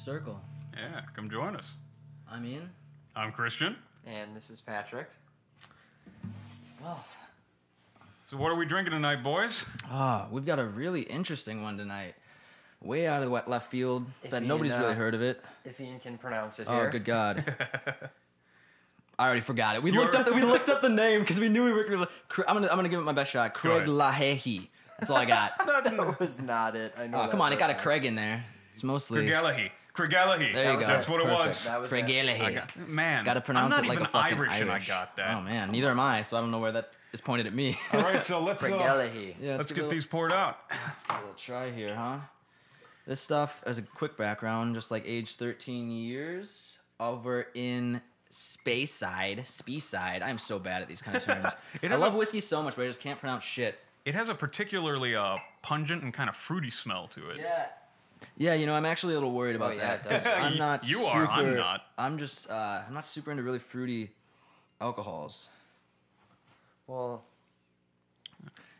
circle. Yeah, come join us. I'm Ian. I'm Christian. And this is Patrick. Well, So what are we drinking tonight, boys? we've got a really interesting one tonight. Way out of the left field, If but Ian, nobody's really heard of it. If Ian can pronounce it here. Oh, good God. I already forgot it. We looked up the name because we knew we were gonna. I'm gonna give it my best shot. Craig Lahaye. That's all I got. That was not it. I know. Oh, come on, it got a Craig in there. It's mostly Craigellachie. There you go. That's what it Perfect. was. That was Craig it. Lahaye. Man, Got to pronounce I'm it not like even a fucking Irish, and I Irish. got that. Oh man, neither am I. So I don't know where that is pointed at me. All right, so let's Craigellachie. Yeah, let's give get it these poured out. Let's give it a little try here, huh? This stuff, as a quick background, just like age 13 years, over in Speyside. I'm so bad at these kind of terms. I love whiskey so much, but I just can't pronounce shit. It has a particularly pungent and kind of fruity smell to it. Yeah, you know, I'm actually a little worried about yeah, that. it does. I'm not You super, are, I'm not. I'm just, I'm not super into really fruity alcohols. Well,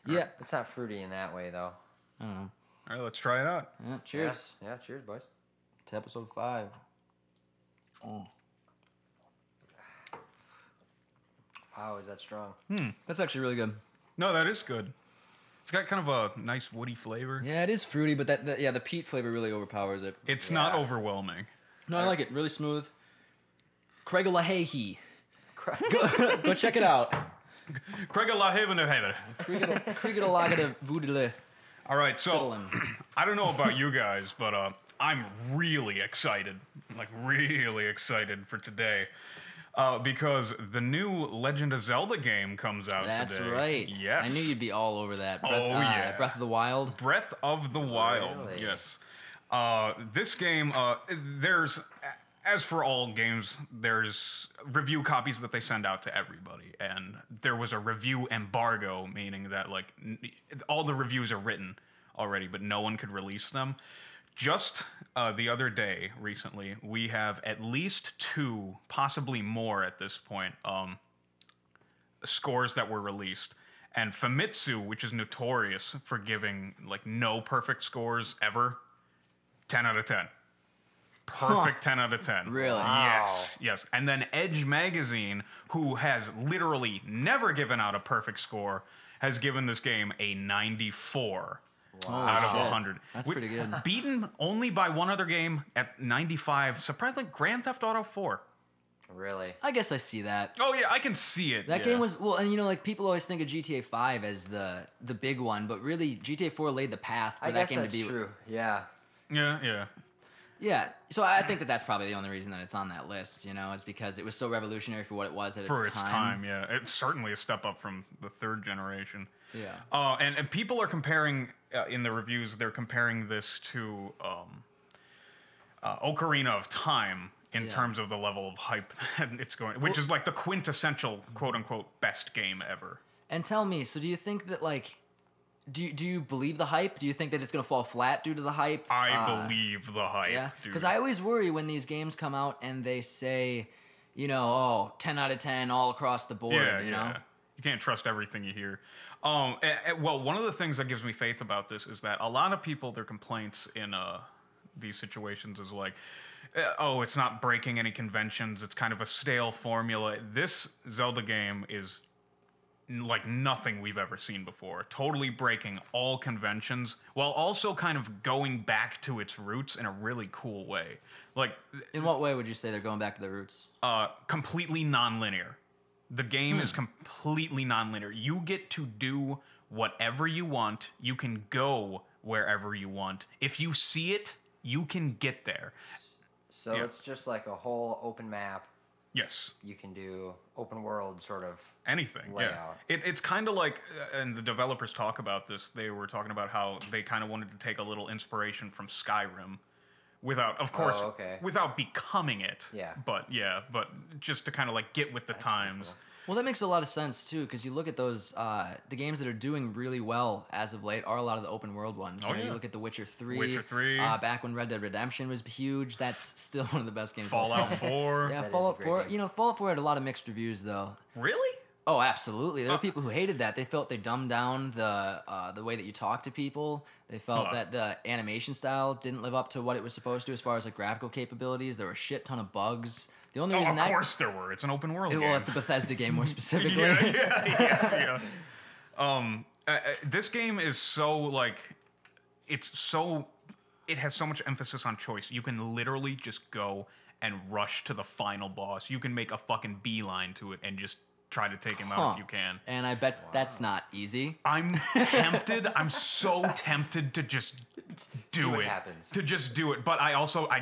Yeah. it's not fruity in that way, though. I don't know. All right, let's try it out. Yeah, cheers Yeah, cheers, boys. to episode 5. Oh. Wow, is that strong? That's actually really good. No, that is good. It's got kind of a nice woody flavor. Yeah, it is fruity, but the peat flavor really overpowers it. It's Yeah. not overwhelming. No, I like it. Really smooth. Craig Lahaye. Go check it out. Craigellachie. Kriegelaagde Voedele. All right, so Settling. I don't know about you guys, but I'm really excited, for today, because the new Legend of Zelda game comes out That's today. right. Yes. I knew you'd be all over that. Yeah. Breath of the Wild. Breath of the Wild. Really? Yes. This game, there's, as for all games, there's review copies that they send out to everybody, and there was a review embargo, meaning that like all the reviews are written already, but no one could release them. Just the other day, recently, we have at least 2, possibly more at this point, scores that were released. And Famitsu, which is notorious for giving like no perfect scores ever, 10 out of 10. Perfect 10 out of 10. Really? Wow. Yes. And then Edge Magazine, who has literally never given out a perfect score, has given this game a 94 out of shit. 100. That's pretty good. Beaten only by one other game at 95. Surprisingly, Grand Theft Auto 4. Really? I guess I see that. Oh yeah, I can see it. That yeah. game was and you know, like people always think of GTA 5 as the big one, but really GTA 4 laid the path for I that guess game that's to be true. Yeah. Yeah. Yeah, so I think that's probably the only reason that it's on that list, you know, is because it was so revolutionary for what it was at For its time, yeah. It's certainly a step up from the 3rd generation. Yeah. And people are comparing, in the reviews, they're comparing this to Ocarina of Time in terms of the level of hype that it's going, which is like the quintessential, quote-unquote, best game ever. And tell me, so do you think that, like, do you believe the hype? Do you think that it's going to fall flat due to the hype? I believe the hype, Yeah, dude. because I always worry when these games come out and they say, you know, 10 out of 10 all across the board, you know? You can't trust everything you hear. Well, one of the things that gives me faith about this is that a lot of people, their complaints in these situations is like, it's not breaking any conventions. It's kind of a stale formula. This Zelda game is like nothing we've ever seen before. Totally breaking all conventions while also kind of going back to its roots in a really cool way. Like, In what way would you say they're going back to their roots? completely non-linear. The game is completely non-linear. You get to do whatever you want. You can go wherever you want. If you see it, you can get there. So Yeah. it's just like a whole open map. Yes. You can do open world sort of. Anything, layout. yeah. It's kind of like, and the developers talk about this, they were talking about how they kind of wanted to take a little inspiration from Skyrim without, of course, without becoming it. Yeah. But just to kind of like get with the times. cool. Well, that makes a lot of sense, too, because you look at those, the games that are doing really well as of late are a lot of the open world ones. You know, you look at The Witcher 3. Witcher 3. Back when Red Dead Redemption was huge. That's still one of the best games of all Fallout time. 4. Yeah, That is a Fallout great 4. game. You know, Fallout 4 had a lot of mixed reviews, though. Really? Oh, absolutely. There were people who hated that. They felt they dumbed down the way that you talk to people. They felt that the animation style didn't live up to what it was supposed to as far as like graphical capabilities. There were a shit ton of bugs. The only reason of course there were. It's an open world game. Well, it's a Bethesda game more specifically. This game is so like, it has so much emphasis on choice. You can literally just go and rush to the final boss. You can make a fucking beeline to it and just try to take him out if you can. And I bet that's not easy. I'm tempted. I'm so tempted to just do it. Happens. To just do it. But I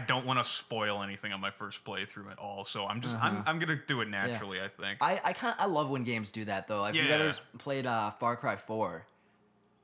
don't want to spoil anything on my first playthrough at all. So I'm just I'm gonna do it naturally. I think. I love when games do that though. Like you ever played Far Cry 4?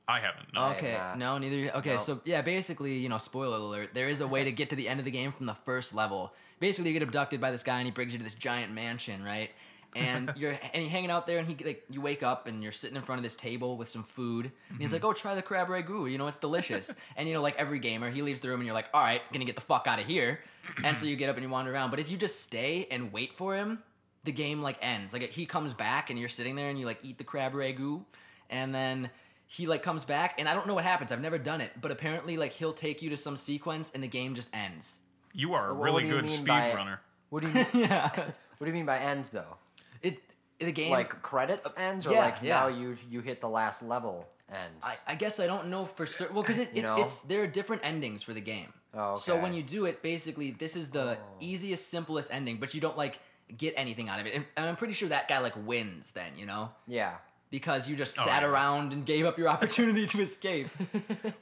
I haven't. No. Okay, no, neither. Okay, Nope. So yeah, basically, spoiler alert. There is a way to get to the end of the game from the first level. Basically, you get abducted by this guy, and he brings you to this giant mansion, right? And you're hanging out there, and you wake up, and you're sitting in front of this table with some food. And he's like, "Oh, try the crab ragout. It's delicious." And like every gamer, he leaves the room, and you're like, "All right, gonna get the fuck out of here." And so you get up and you wander around. But if you just stay and wait for him, the game ends. Like he comes back, and you're sitting there, and you eat the crab ragout, and then he comes back, and I don't know what happens. I've never done it, but apparently he'll take you to some sequence, and the game just ends. You are a really good speedrunner. What do you mean? Yeah. What do you mean by ends though? The game Like credits ends, or now you hit the last level ends. I guess I don't know for certain. Well, because there are different endings for the game. Oh, okay. So when you do it, basically this is the easiest, simplest ending, but you don't get anything out of it. And I'm pretty sure that guy wins then. Yeah. Because you just sat around and gave up your opportunity to escape.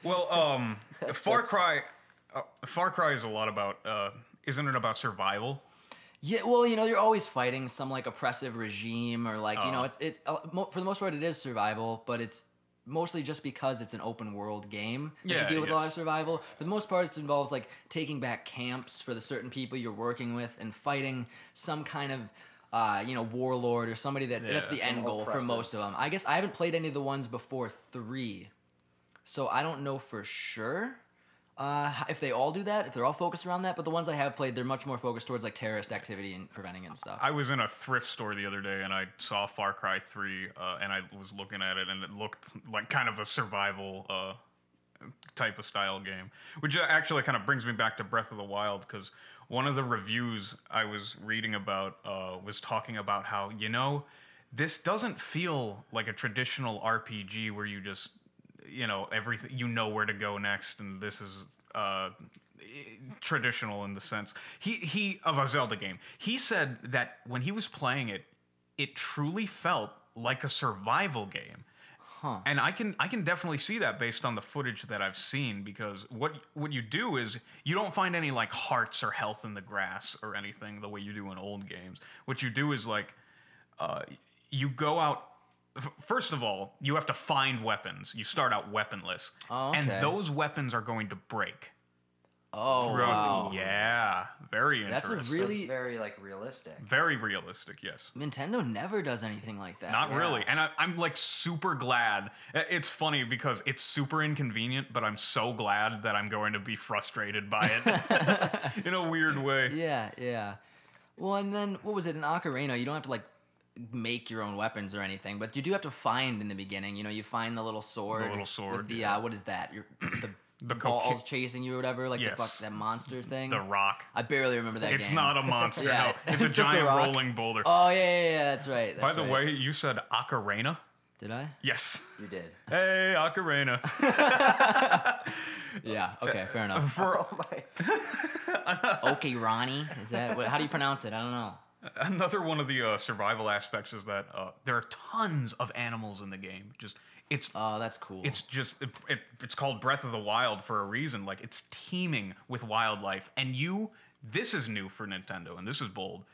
Well, Far Cry is a lot about, isn't it about survival? Yeah, well, you're always fighting some oppressive regime or for the most part it is survival, but it's mostly just because it's an open world game that you deal with a lot of survival. For the most part, it involves taking back camps for the certain people you're working with and fighting some kind of warlord or somebody that's the end goal for most of them. I guess I haven't played any of the ones before 3, so I don't know for sure if they all do that, if they're all focused around that. But the ones I have played, they're much more focused towards terrorist activity and preventing it and stuff. I was in a thrift store the other day and I saw Far Cry 3 and I was looking at it and it looked like kind of a survival type of style game, which actually kind of brings me back to Breath of the Wild, because one of the reviews I was reading about was talking about how, this doesn't feel like a traditional RPG where you just, everything, where to go next, and this is traditional in the sense he of a Zelda game. He said that when he was playing it, it truly felt like a survival game. Huh. And I can definitely see that based on the footage that I've seen, because what you do is you don't find any hearts or health in the grass or anything the way you do in old games. What you do is you go out. First of all, you have to find weapons. You start out weaponless, and those weapons are going to break. Oh, wow. Yeah, very interesting. That's a really... So it's very realistic. Very realistic, yes. Nintendo never does anything like that. Not really. And I'm super glad. It's funny because it's super inconvenient, but I'm so glad that I'm going to be frustrated by it in a weird way. Yeah. Well, and then, what was it, in Ocarina, you don't have to make your own weapons or anything, but you do have to find in the beginning. You find the little sword. The little sword. With the, what is that? The the balls chasing you or whatever, yes. the fuck, that monster thing. The rock. I barely remember that game. It's not a monster, yeah, no. It's a giant rolling boulder. Oh, yeah, that's right. By the way, you said Ocarina? Did I? Yes. You did. Hey, Ocarina. Yeah, okay, fair enough. Okay, Ronnie. Is that, how do you pronounce it? I don't know. Another one of the survival aspects is that there are tons of animals in the game. Oh, that's cool. It's just it's called Breath of the Wild for a reason. It's teeming with wildlife, and this is new for Nintendo, and this is bold.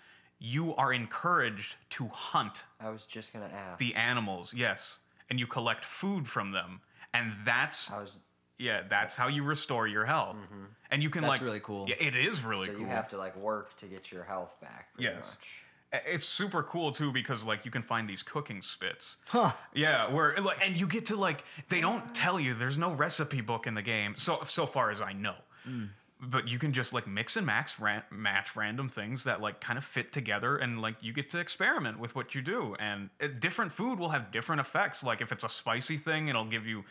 You are encouraged to hunt. I was just gonna ask the animals, yes, and you collect food from them, and that's how you restore your health. Mm-hmm. And you can that's really cool. Yeah, it is really cool. So you have to work to get your health back. Pretty much. It's super cool too because you can find these cooking spits. Huh. Yeah, where and you get to they don't tell you, there's no recipe book in the game so far as I know. but you can just like mix and match random things that like kind of fit together, and like you get to experiment with what you do, and different food will have different effects. Like if it's a spicy thing, it'll give you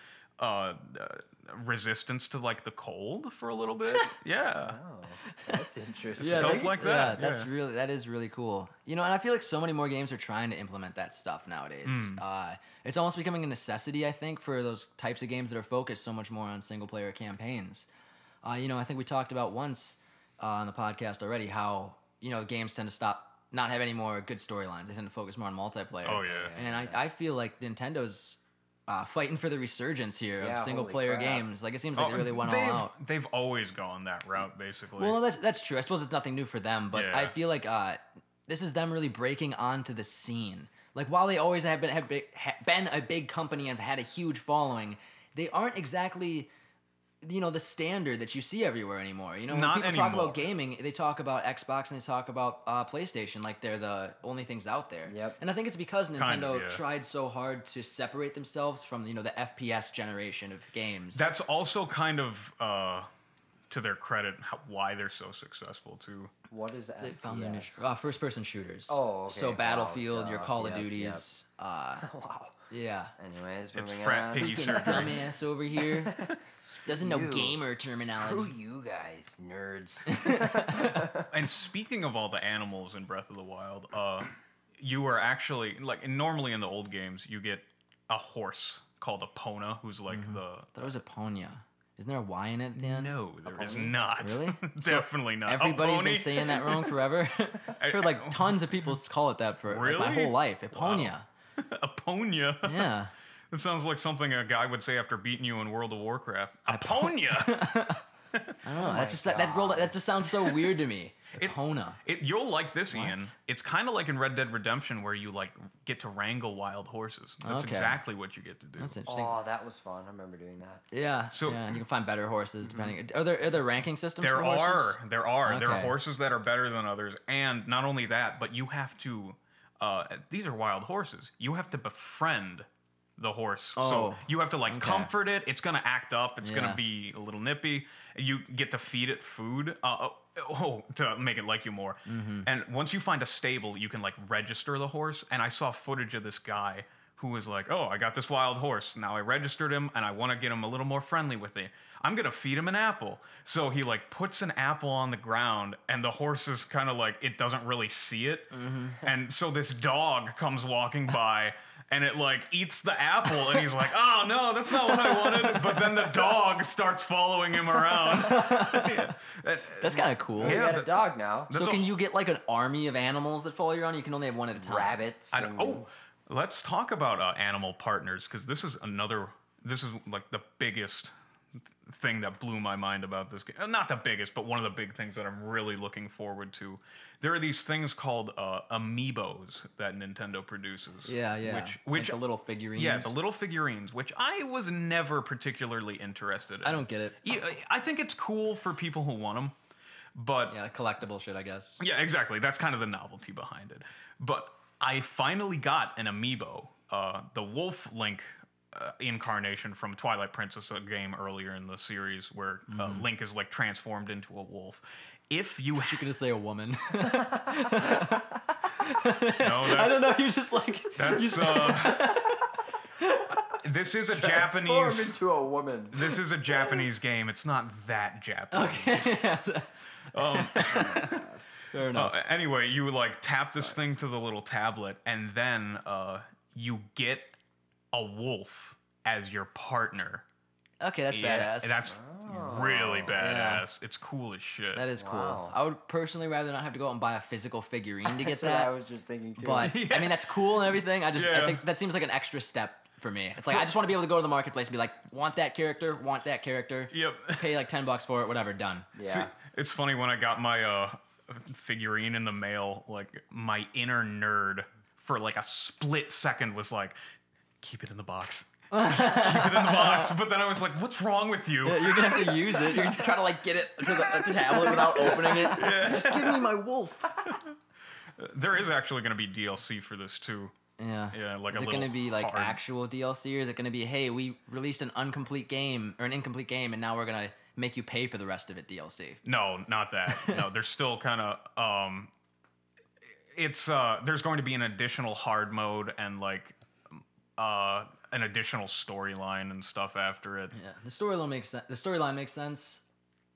resistance to like the cold for a little bit. Yeah. Oh, that's interesting. Stuff like that. Yeah, that is really cool. You know, and I feel like so many more games are trying to implement that stuff nowadays. It's almost becoming a necessity, I think, for those types of games that are focused so much more on single player campaigns. You know, I think we talked about once on the podcast already how, you know, games tend to not have any more good storylines. They tend to focus more on multiplayer. Oh yeah. And I feel like Nintendo's fighting for the resurgence here of single player games. Like it seems like they really went all out. They've always gone that route, basically. Well, that's true. I suppose it's nothing new for them, but I feel like this is them really breaking onto the scene. Like while they always have been a big company and have had a huge following, they aren't exactly, you know, the standard that you see everywhere anymore. You know, when people talk about gaming, they talk about Xbox and they talk about PlayStation like they're the only things out there. Yep. And I think it's because Nintendo tried so hard to separate themselves from, you know, the FPS generation of games. That's also kind of to their credit why they're so successful too. What is that? They found their niche. First-person shooters. Oh, okay. So Battlefield, your Call of Duties. Wow. Yeah. Anyways, It's moving frat on. piggy surgery. Dumbass over here doesn't know gamer terminology. Screw you guys, nerds. And speaking of all the animals in Breath of the Wild, you are actually like normally in the old games you get a horse called a Pona, who's like That was a Ponya. Isn't there a Y in it at the end? No, there is not. Really? Definitely not. Everybody's been saying that wrong forever. I've heard like tons of people call it that for like, my whole life. Eponia. A Ponya. Yeah. That sounds like something a guy would say after beating you in World of Warcraft. A Ponya. I don't know. That just sounds so weird to me. Epona. You'll like this, Ian. It's kind of like in Red Dead Redemption where you like get to wrangle wild horses. That's exactly what you get to do. That's interesting. Oh, that was fun. I remember doing that. Yeah. So you can find better horses depending. Are there ranking systems? There for horses? There are horses that are better than others, and not only that, but you have to. These are wild horses. You have to befriend the horse. So you have to like comfort it. It's gonna act up. It's gonna be a little nippy. You get to feed it food. To make it like you more. And once you find a stable, you can like register the horse. And I saw footage of this guy who was like, "Oh, I got this wild horse. Now I registered him, and I want to get him a little more friendly with it. I'm gonna feed him an apple." So he like puts an apple on the ground, and the horse is kind of like it doesn't really see it. And so this dog comes walking by. And it like eats the apple, and he's like, "Oh no, that's not what I wanted." But then the dog starts following him around. That's kind of cool. You got a dog now. So can you get like an army of animals that follow you around? You can only have one at a time. Rabbits. Let's talk about animal partners, because this is like the biggest thing that blew my mind about this game. Not the biggest, but one of the big things that I'm really looking forward to. There are these things called amiibos that Nintendo produces. Yeah. Which like the little figurines. Yeah, the little figurines, which I was never particularly interested in. I don't get it. I think it's cool for people who want them, but yeah, collectible shit, I guess. Yeah, exactly. That's kind of the novelty behind it. But I finally got an amiibo, the Wolf Link incarnation from Twilight Princess, a game earlier in the series where Link is like transformed into a wolf. If you, you're gonna say a woman. No, I don't know. You're just like that's. This is a Transform Japanese. into a woman. This is a Japanese game. It's not that Japanese. Okay. Fair enough. Anyway, you like tap this thing to the little tablet, and then you get a wolf as your partner. Okay, that's badass. That's really badass. It's cool as shit. That is cool. Wow. I would personally rather not have to go out and buy a physical figurine to get That's that. what I was just thinking too. But I mean, that's cool and everything. I think that seems like an extra step for me. It's like I just want to be able to go to the marketplace and be like, want that character, Yep. pay like $10 for it, whatever, done. Yeah. See, it's funny when I got my figurine in the mail, like my inner nerd for like a split second was like, keep it in the box. Keep it in the box. But then I was like, what's wrong with you? Yeah, you're gonna have to use it. You're gonna try to like get it to the tablet without opening it. Yeah. Just give me my wolf. There is actually going to be DLC for this too. Yeah. Yeah, like is a it going to little be like hard. actual DLC, or is it going to be, hey, we released an incomplete game, and now we're going to make you pay for the rest of it DLC. No, not that. No, there's still kind of there's going to be an additional hard mode and like an additional storyline and stuff after it. Yeah, the storyline makes sense. The storyline makes sense.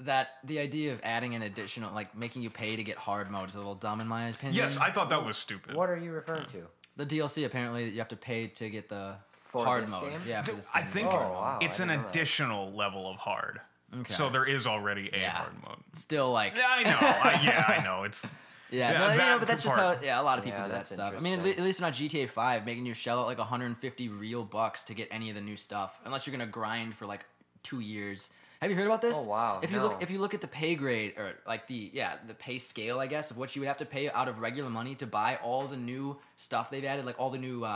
That the idea of adding an additional, like making you pay to get hard mode is a little dumb in my opinion. Yes, I thought that was stupid. What are you referring to? The DLC apparently you have to pay to get the For hard this mode. game? Yeah, for Dude, this I game. think wow, it's I an didn't know that. additional level of hard. Okay. So there is already a Yeah. hard mode. Still like Yeah, I know. I know. It's yeah, no, that but that's just how part. a lot of people Yeah, do that that's stuff. I mean, at least not GTA 5 making you shell out like 150 real bucks to get any of the new stuff, unless you're gonna grind for like 2 years. Have you heard about this? Oh, wow, If you look at the pay grade or like the pay scale, I guess, of what you would have to pay out of regular money to buy all the new stuff they've added, like all the new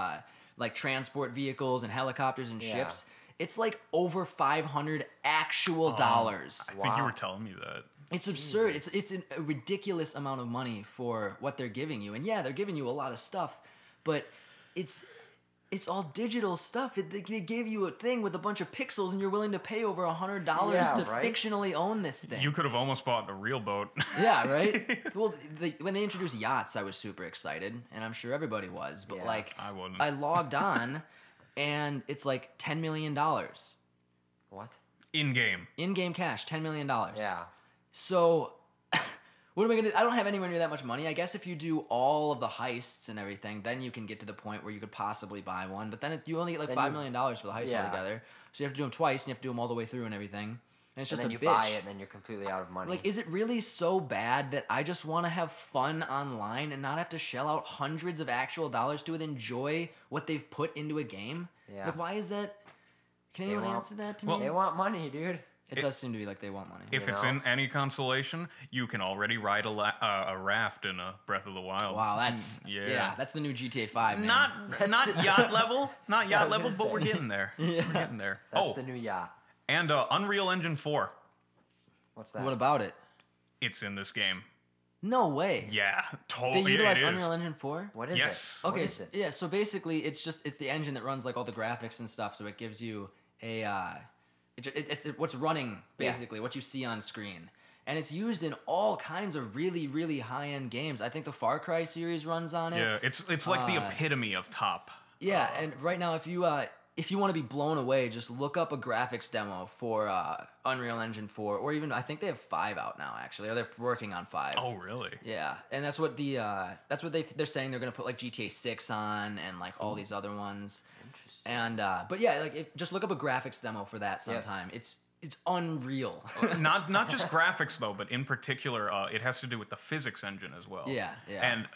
like transport vehicles and helicopters and ships, it's like over $500 actual dollars. I think you were telling me that. It's absurd. It's a ridiculous amount of money for what they're giving you. And yeah, they're giving you a lot of stuff, but it's all digital stuff. They gave you a thing with a bunch of pixels, and you're willing to pay over $100 to fictionally own this thing. You could have almost bought a real boat. Yeah, right? Well, when they introduced yachts, I was super excited, and I'm sure everybody was. But like, I wasn't. I logged on, and it's like $10 million. What? In-game. In-game cash, $10 million. Yeah. So, what am I gonna do? I don't have anywhere near that much money. I guess if you do all of the heists and everything, then you can get to the point where you could possibly buy one. But then you only get like $5 million for the heist altogether. So you have to do them twice, and you have to do them all the way through and everything. And it's just then a you bitch. buy it, and then you're completely out of money. Like, is it really so bad that I just want to have fun online and not have to shell out hundreds of actual dollars to enjoy what they've put into a game? Yeah. Like, why is that? Can anyone answer that to well, me? They want money, dude. It does seem to be like they want money. If it's in any consolation, you can already ride a raft in a Breath of the Wild. Wow, that's that's the new GTA 5. Man. Not yacht level, not yacht level, gonna but we're say. getting there. We're getting there. That's the new yacht. And Unreal Engine 4. What's that? What about it? It's in this game. No way. Yeah, They totally. utilize it is. Unreal Engine 4? What is Yes. it? What Okay, is it? yeah, so basically it's the engine that runs like all the graphics and stuff, so it gives you a it's what's running basically, what you see on screen. And it's used in all kinds of really, really high-end games. I think the Far Cry series runs on it. Yeah, it's like the epitome of top. Yeah, and right now if you want to be blown away, just look up a graphics demo for Unreal Engine 4, or even I think they have 5 out now actually, or they're working on 5. Oh, really? Yeah, and that's what they're saying they're gonna put like GTA 6 on and like all these other ones. Interesting. And but yeah, like just look up a graphics demo for that sometime. It's unreal. Not just graphics though, but in particular, it has to do with the physics engine as well. Yeah. And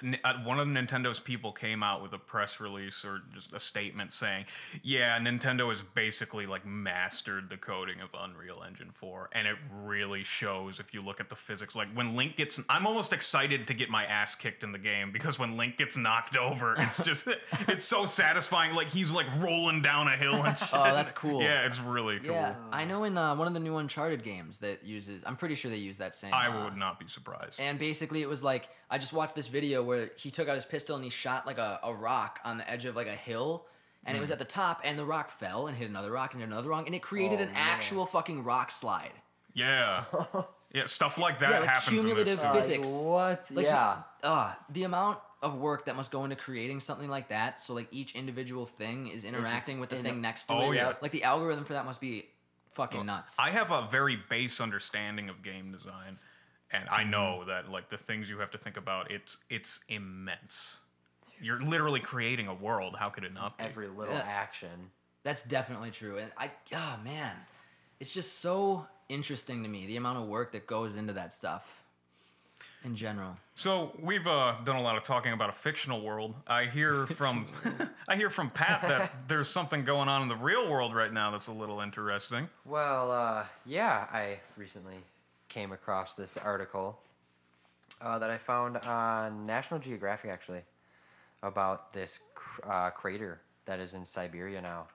one of Nintendo's people came out with a press release or just a statement saying, "Yeah, Nintendo has basically like mastered the coding of Unreal Engine 4, and it really shows if you look at the physics. Like when Link gets, I'm almost excited to get my ass kicked in the game because when Link gets knocked over, it's just it's so satisfying. Like he's like rolling down a hill and shit. Oh, that's cool. Yeah, it's really cool. Yeah, I know in one of the new Uncharted games that uses, I'm pretty sure they use that same. I would not be surprised. And basically, it was like I just watched this video where he took out his pistol and he shot like a rock on the edge of like a hill, and it was at the top, and the rock fell and hit another rock and hit another rock, and it created an actual fucking rock slide. Yeah. Yeah, stuff like that Yeah, like happens in cumulative this too. physics. What? Like, Yeah. the amount of work that must go into creating something like that, so like each individual thing is interacting with the thing next to it. Oh, yeah. Like the algorithm for that must be fucking nuts. I have a very base understanding of game design, and I know that like the things you have to think about, it's immense. You're literally creating a world. How could it not be? Every little action. That's definitely true. And man, it's just so interesting to me, the amount of work that goes into that stuff in general. So we've done a lot of talking about a fictional world. I hear from Pat that there's something going on in the real world right now that's a little interesting. Well, yeah, I recently came across this article that I found on National Geographic, actually, about this crater that is in Siberia now.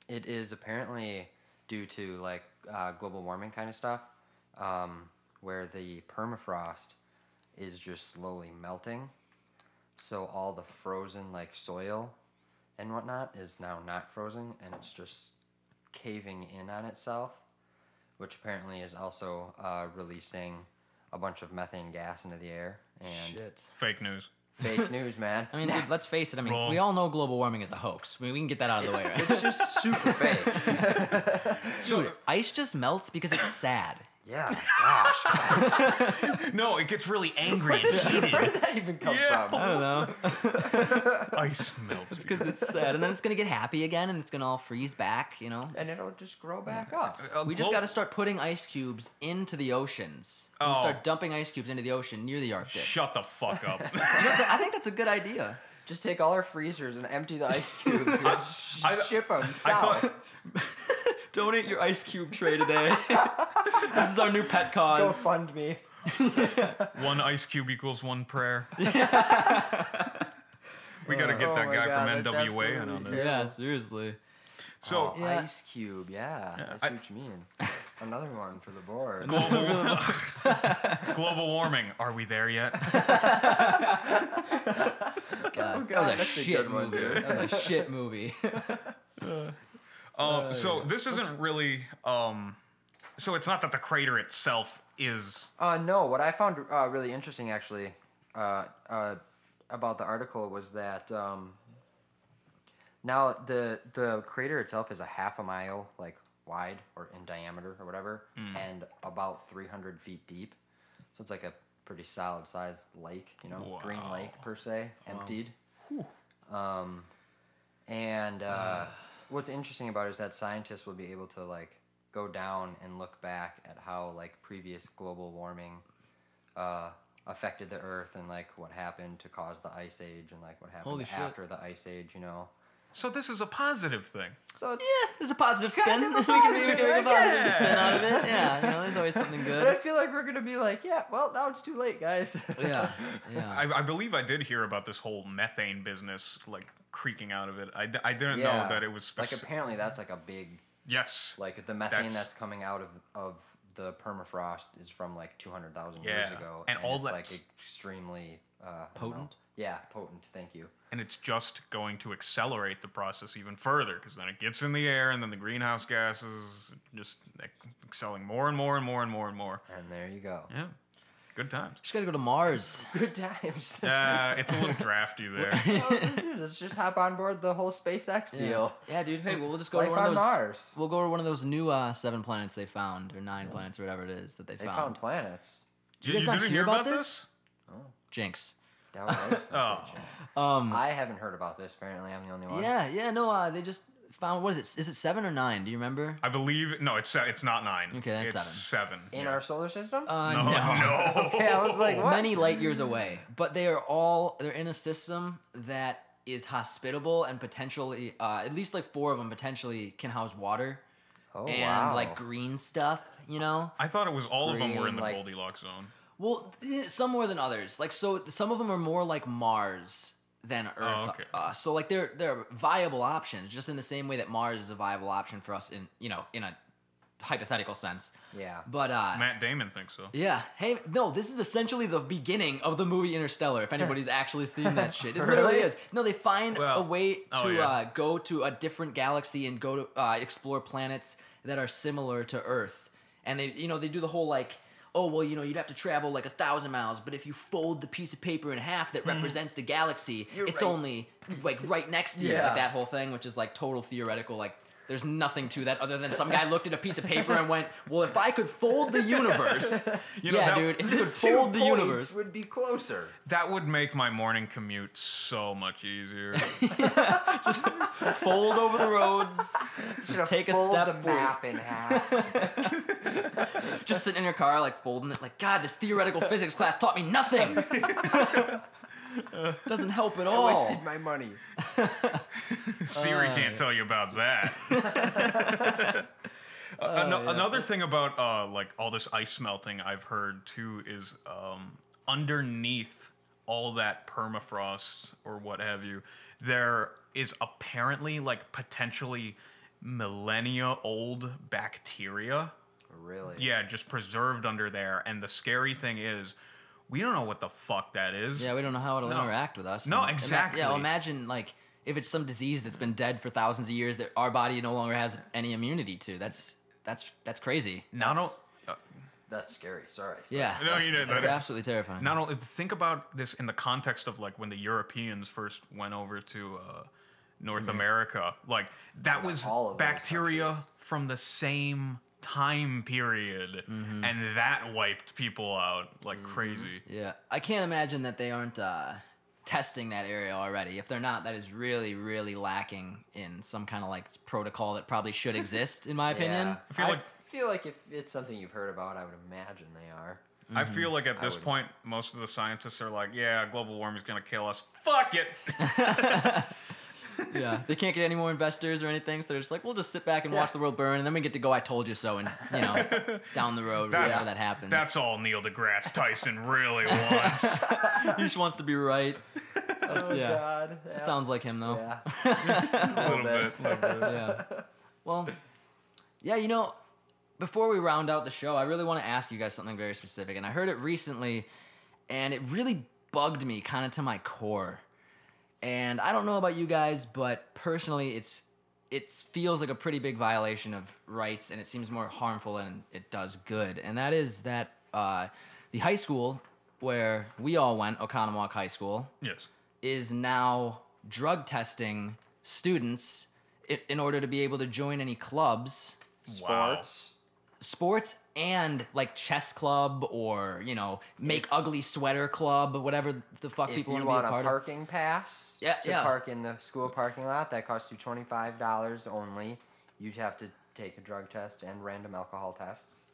It is apparently due to like global warming kind of stuff, where the permafrost is just slowly melting. So all the frozen like soil and whatnot is now not frozen, and it's just caving in on itself, which apparently is also releasing a bunch of methane gas into the air. And Shit. Fake news. fake news, man. I mean, dude, let's face it. I mean, Wrong. we all know global warming is a hoax. I mean, we can get that out of the way, right? It's just super fake. Dude, ice just melts because it's sad. Yeah, gosh. Guys. No, it gets really angry and heated. Where did that even come from? I don't know. Ice melts. It's because it's sad, and then it's gonna get happy again, and it's gonna all freeze back. You know. And it'll just grow back up. We just got to start putting ice cubes into the oceans. We Oh. start dumping ice cubes into the ocean near the Arctic. Shut the fuck up. You know, I think that's a good idea. Just take all our freezers and empty the ice cubes and ship them I south. thought Donate your ice cube tray today. This is our new pet Go cause. fund me. one ice cube equals one prayer. We gotta get Oh that my guy God, from that's NWA in on absolutely this. Yeah, seriously. So Yeah. Ice cube, yeah. Yeah, I see what you mean. Another one for the board. global warming. Are we there yet? God, that God, was a that's a shit good one, movie. dude. That was a shit movie. So this isn't really. So it's not that the crater itself is. No, what I found really interesting actually about the article was that now the crater itself is a half a mile like wide or in diameter or whatever, and about 300 feet deep. So it's like a pretty solid sized lake, you know, green Wow. lake per se, emptied. And what's interesting about it is that scientists will be able to like go down and look back at how like previous global warming affected the Earth and like what happened to cause the ice age and like what happened Holy shit. after the ice age, you know. So this is a positive thing. So it's Yeah, there's a positive spin. Kind of a We can positive, make a I positive guess. spin out of it. Yeah, you know, there's always something but I good. feel like we're gonna be like, yeah, well now it's too late, guys. Yeah, yeah. I believe I did hear about this whole methane business, like creaking out of it. I didn't Yeah. know that it was like specific. apparently that's like a big Yes. like the methane That's- that's coming out of the permafrost is from like 200,000 years Yeah. ago, And all it's that's- like extremely I don't know. Potent? Yeah, potent. Thank you. And it's just going to accelerate the process even further because then it gets in the air and then the greenhouse gases just excelling more and more and more and more and more. And there you go. Yeah. Good times. Just gotta go to Mars. Good times. It's a little drafty there. Oh, dude, let's just hop on board the whole SpaceX deal. Yeah, dude. Hey, we'll just go Life to one of on those. Mars. We'll go to one of those new 7 planets they found, or 9 planets, or whatever it is that they They found. found planets. you guys not didn't hear hear about this? Jinx. That was Oh. I haven't heard about this. Apparently, I'm the only one. Yeah, no. They just found. What is it? Is it 7 or 9? Do you remember? I believe no, it's not 9. Okay, that's it's 7. In yeah. our solar system? no. Yeah, I was like, what? Many light years away, but they're in a system that is hospitable and potentially at least like 4 of them potentially can house water Oh, and wow. like green stuff. You know. I thought it was all of them were in Green, the like- Goldilocks zone. Well, some more than others. Like so, some of them are more like Mars than Earth. Oh, okay. So like they're viable options, just in the same way that Mars is a viable option for us in in a hypothetical sense. Yeah. But Matt Damon thinks so. yeah, hey, no, this is essentially the beginning of the movie Interstellar. If anybody's actually seen that shit, it literally Really? is. No, they find Well, a way to oh, yeah. go to a different galaxy and go to explore planets that are similar to Earth, and they they do the whole like. Oh, well, you'd have to travel like 1,000 miles, but if you fold the piece of paper in half that represents the galaxy, it's right. only like right next to you. Yeah. Like that whole thing, which is like total theoretical. Like there's nothing to that other than some guy looked at a piece of paper and went, well, if I could fold the universe, You know, yeah, that- dude, if you could 2 fold the points universe. would be closer. That would make my morning commute so much easier. Fold over the roads, just take a fold step the forward. map in half. Just sitting in your car, like folding it, like, God, this theoretical physics class taught me nothing. Doesn't help at all. I wasted my money. Siri can't tell you about that. Another thing about like all this ice melting I've heard too is underneath all that permafrost or what have you, there is apparently like potentially millennia old bacteria. Really? Yeah, just preserved under there. And the scary thing is, we don't know what the fuck that is. Yeah, we don't know how it'll No. interact with us. No, And exactly. imagine like if it's some disease that's been dead for thousands of years that our body no longer has any immunity to. That's crazy. That's scary. Sorry. Yeah, that's absolutely terrifying. Not only think about this in the context of like when the Europeans first went over to North America, like that was bacteria from the same time period, and that wiped people out like crazy. Yeah, I can't imagine that they aren't testing that area already. If they're not, that is really, really lacking in some kind of like protocol that probably should exist, in my opinion. I feel like if it's something you've heard about, I would imagine they are. I feel like at this point, most of the scientists are like, yeah, global warming is going to kill us. Fuck it. Yeah, they can't get any more investors or anything, so they're just like, we'll just sit back and watch the world burn, and then we get to go I told you so, and, down the road, whenever that happens. That's all Neil deGrasse Tyson really wants. He just wants to be right. God. Yeah. It sounds like him, though. Yeah. A little bit. Yeah. Well, yeah, before we round out the show, I really want to ask you guys something very specific, and I heard it recently, and it really bugged me kind of to my core. And I don't know about you guys, but personally, it feels like a pretty big violation of rights, and it seems more harmful than it does good. And that is that the high school where we all went, Oconomowoc High School, Yes. is now drug testing students in order to be able to join any clubs, sports and like chess club or make ugly sweater club, whatever the fuck people want to be a part of. If you want a parking pass to park in the school parking lot, that costs you $25 only. You'd have to take a drug test and random alcohol tests.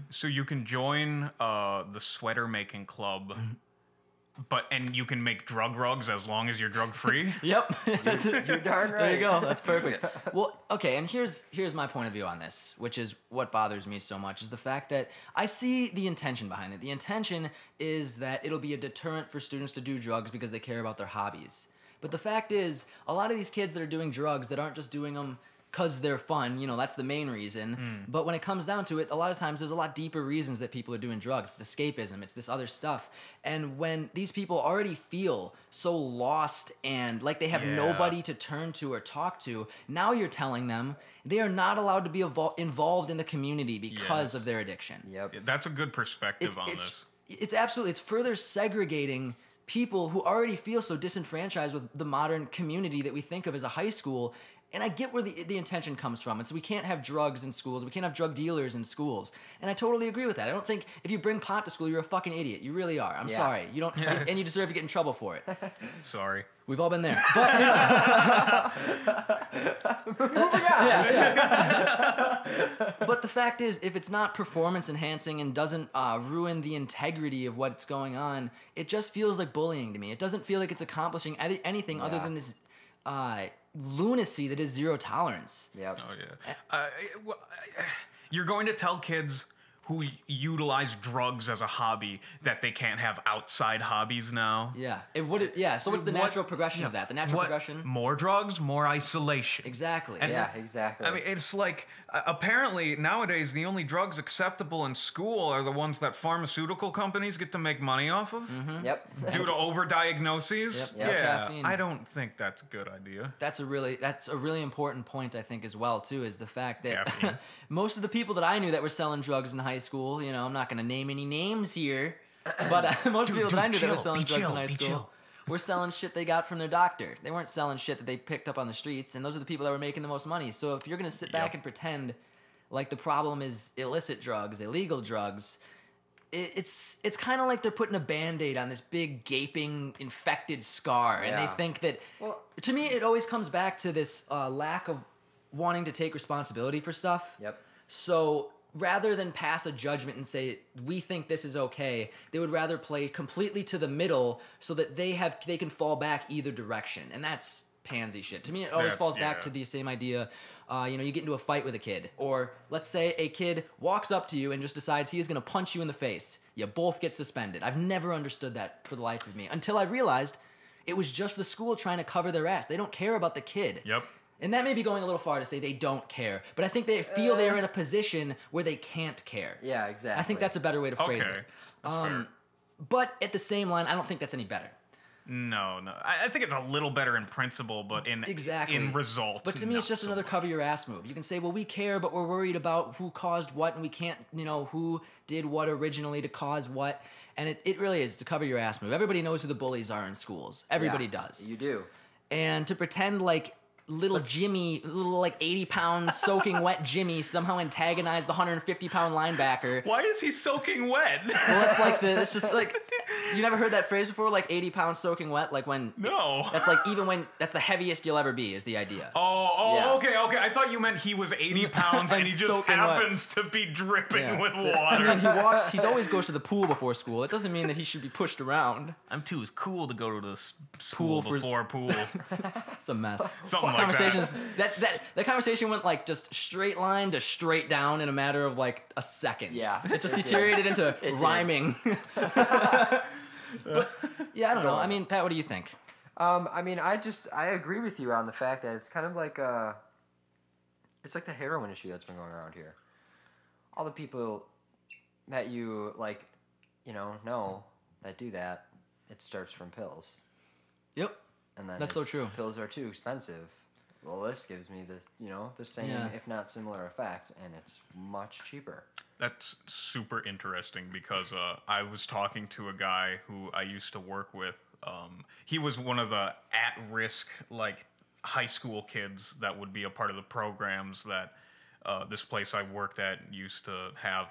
So you can join the sweater making club, and you can make drug rugs as long as you're drug free. Yep. You're darn right. There you go. That's perfect. Well, okay, and here's my point of view on this, which is what bothers me so much, is the fact that I see the intention behind it. The intention is that it'll be a deterrent for students to do drugs because they care about their hobbies. But the fact is, a lot of these kids that are doing drugs that aren't just doing them because they're fun, that's the main reason. But when it comes down to it, a lot of times there's a lot deeper reasons that people are doing drugs. It's escapism. It's this other stuff. And when these people already feel so lost and like they have nobody to turn to or talk to, now you're telling them they are not allowed to be involved in the community because of their addiction. Yep. Yeah, that's a good perspective on this. It's further segregating people who already feel so disenfranchised with the modern community that we think of as a high school. And I get where the intention comes from. And so we can't have drugs in schools. We can't have drug dealers in schools. And I totally agree with that. I don't think if you bring pot to school, you're a fucking idiot. You really are. I'm sorry. You don't, and you deserve to get in trouble for it. Sorry. We've all been there. But but the fact is, if it's not performance enhancing and doesn't ruin the integrity of what's going on, it just feels like bullying to me. It doesn't feel like it's accomplishing anything other than this lunacy that is zero tolerance. Yep. Oh yeah. You're going to tell kids who utilize drugs as a hobby that they can't have outside hobbies now? Yeah. So what's the natural progression of that? The natural progression? More drugs, more isolation. Exactly. And exactly. I mean, it's like, apparently nowadays the only drugs acceptable in school are the ones that pharmaceutical companies get to make money off of. Yep. Due to overdiagnoses. Yep. Yeah. Caffeine. I don't think that's a good idea. That's a really important point, I think, as well, too, is the fact that most of the people that I knew that were selling drugs in high school, I'm not going to name any names here, but most people that I knew that were selling drugs in high school were selling shit they got from their doctor. They weren't selling shit that they picked up on the streets, and those are the people that were making the most money. So if you're going to sit back and pretend like the problem is illicit drugs, illegal drugs, it's kind of like they're putting a Band-Aid on this big, gaping, infected scar, and they think that... Well, to me, it always comes back to this lack of wanting to take responsibility for stuff. Yep. So rather than pass a judgment and say, we think this is okay, they would rather play completely to the middle so that they can fall back either direction. And that's pansy shit. To me, it always falls back to the same idea. You get into a fight with a kid, or let's say a kid walks up to you and just decides he is going to punch you in the face. You both get suspended. I've never understood that for the life of me until I realized it was just the school trying to cover their ass. They don't care about the kid. Yep. And that may be going a little far to say they don't care, but I think they feel they're in a position where they can't care. Yeah, exactly. I think that's a better way to phrase it. That's fair. But at the same line, I don't think that's any better. No. I think it's a little better in principle, but in result. But to me, it's just another cover your ass move. You can say, well, we care, but we're worried about who caused what, and we can't, who did what originally to cause what. And it really is to cover your ass move. Everybody knows who the bullies are in schools. Everybody does. You do. And to pretend like little Jimmy, little like 80-pound soaking wet Jimmy somehow antagonized the 150-pound linebacker. Why is he soaking wet? Well, it's just like, you never heard that phrase before? Like 80 pounds soaking wet? Like when... No. That's like even when... That's the heaviest you'll ever be is the idea. Okay. I thought you meant he was 80 pounds and he just happens to be dripping with water. I mean, he always goes to the pool before school. It doesn't mean that he should be pushed around. I'm too cool to go to the school before pool. It's a mess. Something like that. That conversation went like just straight line to straight down in a matter of like a second. Yeah. It just deteriorated into rhyming. But yeah, I don't know. I mean, Pat, what do you think? I mean, I agree with you on the fact that it's kind of like it's like the heroin issue that's been going around here. All the people that you know that do that, it starts from pills. Yep. And then that's so true. Pills are too expensive. Well, this gives me the same, if not similar effect, and it's much cheaper. That's super interesting because I was talking to a guy who I used to work with. He was one of the at-risk high school kids that would be a part of the programs that this place I worked at used to have,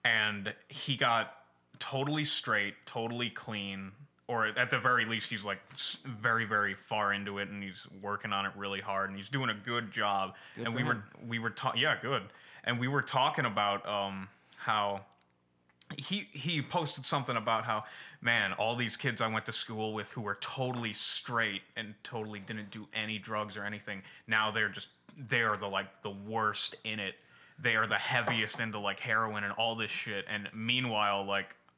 and he got totally straight, totally clean. Or at the very least, he's like very, very far into it, and he's working on it really hard, and he's doing a good job. Good and for him. we were good. And we were talking about how he posted something about how, man, all these kids I went to school with who were totally straight and totally didn't do any drugs or anything. Now they are the worst in it. They are the heaviest into heroin and all this shit. And meanwhile,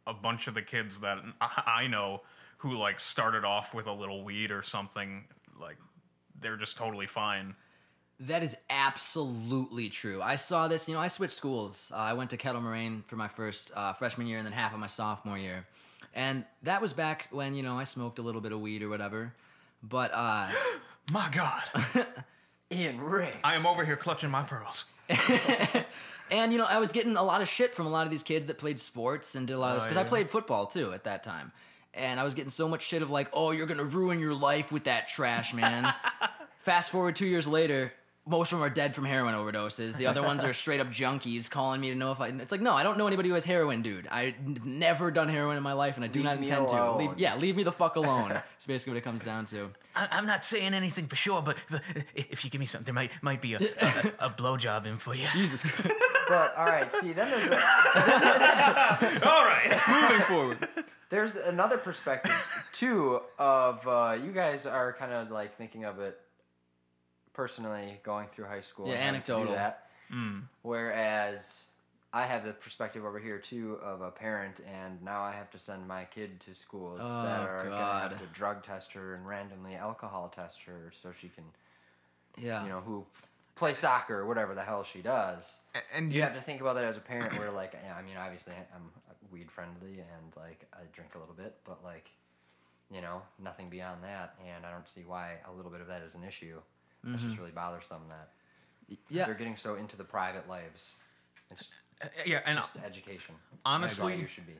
a bunch of the kids that I know who started off with a little weed or something, they're just totally fine. That is absolutely true. I saw this, I switched schools. I went to Kettle Moraine for my first freshman year and then half of my sophomore year. And that was back when, I smoked a little bit of weed or whatever. But, my God. Ian Riggs. I am over here clutching my pearls. And, I was getting a lot of shit from a lot of these kids that played sports and did a lot of this. Because I played football, too, at that time. And I was getting so much shit of oh, you're going to ruin your life with that trash, man. Fast forward 2 years later, most of them are dead from heroin overdoses. The other ones are straight up junkies calling me to know if I... It's no, I don't know anybody who has heroin, dude. I've never done heroin in my life, and I do not intend to. Leave me the fuck alone. That's basically what it comes down to. I'm not saying anything for sure, but if you give me something, there might be a blowjob in for you. Jesus Christ. But, all right, see, then there's... All right, moving forward. There's another perspective, too, of you guys are kind of thinking of it personally going through high school. Yeah, and anecdotal. to do that. Whereas I have the perspective over here, too, of a parent, and now I have to send my kid to schools that are going to have to drug test her and randomly alcohol test her so she can, who play soccer or whatever the hell she does. And you have to think about that as a parent where, obviously I'm weed friendly and, I drink a little bit, but, nothing beyond that, and I don't see why a little bit of that is an issue. It's just really bothersome that they're getting so into the private lives. It's just education. Honestly, you should be.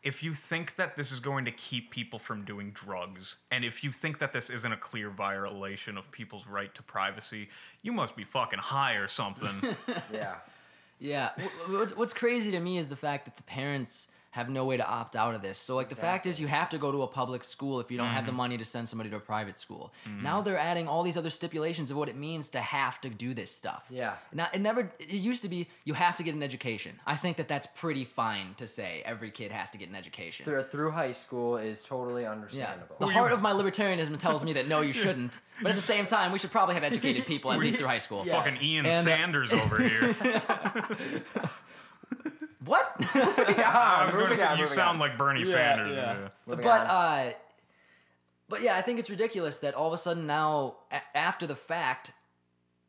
If you think that this is going to keep people from doing drugs, and if you think that this isn't a clear violation of people's right to privacy, you must be fucking high or something. Yeah. Yeah. What's crazy to me is the fact that the parents have no way to opt out of this. So, the fact is you have to go to a public school if you don't have the money to send somebody to a private school. Now they're adding all these other stipulations of what it means to have to do this stuff. Yeah. Now, it used to be you have to get an education. I think that's pretty fine to say every kid has to get an education. Through high school is totally understandable. Yeah. The heart of my libertarianism tells me that no, you shouldn't. But at the same time, we should probably have educated people at least through high school. Yes. Fucking Ian Sanders over here. What? I was going to say, you sound like Bernie Sanders. Yeah. But yeah, I think it's ridiculous that all of a sudden now, after the fact,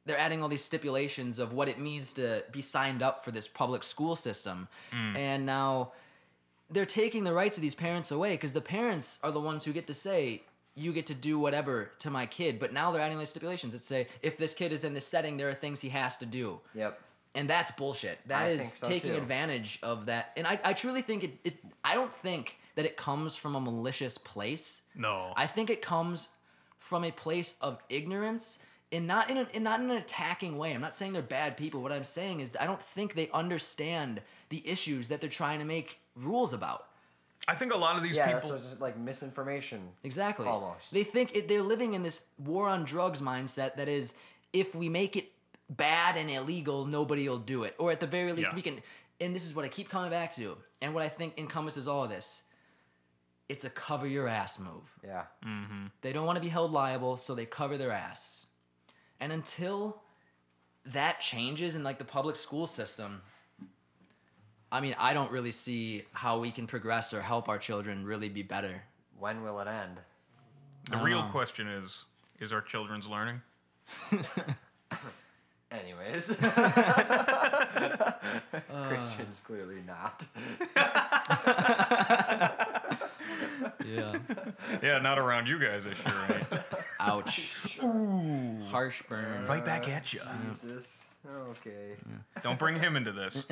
they're adding all these stipulations of what it means to be signed up for this public school system. And now they're taking the rights of these parents away because the parents are the ones who get to say, you get to do whatever to my kid. But now they're adding like stipulations that say if this kid is in this setting, there are things he has to do. Yep. And that's bullshit. That I is think so, taking too. advantage of that. And I truly think I don't think that it comes from a malicious place. No. I think it comes from a place of ignorance and not in an attacking way. I'm not saying they're bad people. What I'm saying is that I don't think they understand the issues that they're trying to make rules about. I think a lot of these Yeah, people. that's just like misinformation. Exactly. Almost. They think they're living in this war on drugs mindset that is, if we make it bad and illegal, nobody will do it. Or at the very least, Yeah. we can. And this is what I keep coming back to, and what I think encompasses all of this. It's a cover your ass move. Yeah. They don't want to be held liable, so they cover their ass. And until that changes in like the public school system, I mean, I don't really see how we can progress or help our children really be better. When will it end? The real question is our children's learning? Anyways. Christians clearly not. Yeah. Yeah, not around you guys, I sure ain't. Ouch. Ooh. Harsh burn. Right back at you. Jesus. Okay. Don't bring him into this.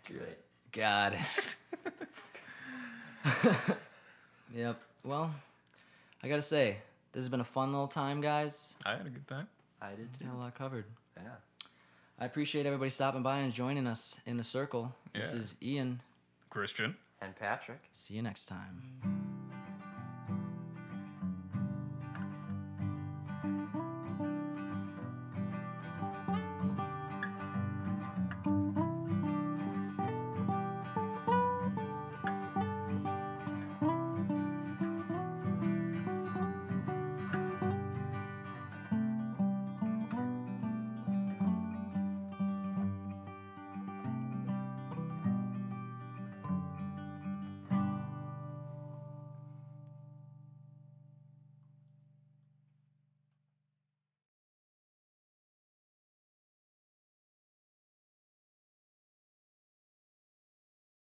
Great. God. Yep. Well, I gotta say, this has been a fun little time, guys. I had a good time. I did too. Got a lot covered. Yeah. I appreciate everybody stopping by and joining us in the circle. This Yeah. is Ian. Christian. And Patrick. See you next time.